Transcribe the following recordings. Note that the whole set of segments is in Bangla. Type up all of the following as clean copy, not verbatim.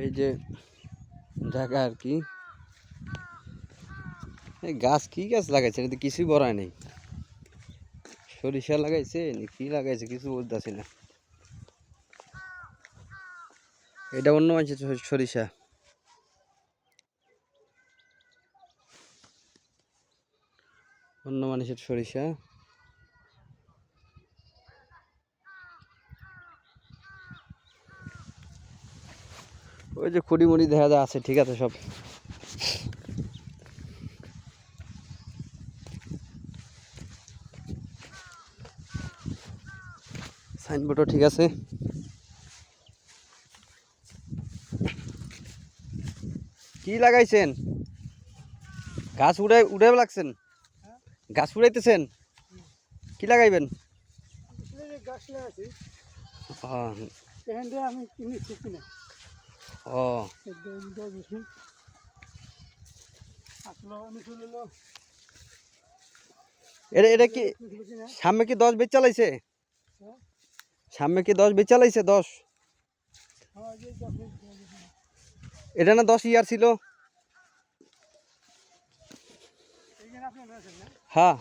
এই যে জায়গা আর কি, এই গাছ কি গাছ লাগাইছে, এটা তো কিছুই বড় হয় নাই। সরিষা লাগাইছে কি লাগাইছে কিছু বলতেছি না। এটা অন্য মানুষের সরিষা, অন্য মানুষের সরিষা। ওই যে খুঁড়ি মুড়ি দেখা যায় আছে, ঠিক আছে সব। সাইনবোর্ডও ঠিক আছে। কি লাগাইছেন? গাছ উড়াই লাগছেন? গাছ উড়াইতেছেন? কি লাগাইবেন? এটা কি সামনে কি 10 বেচ চালাইছে? সামনে কি 10 বেচ চালাইছে? 10 এটা না 10 ইয়ার ছিল? হ্যাঁ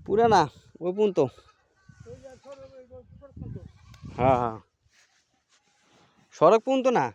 পুরা না, ওই পর্যন্ত। হ্যাঁ হ্যাঁ, সড়ক পর্যন্ত না।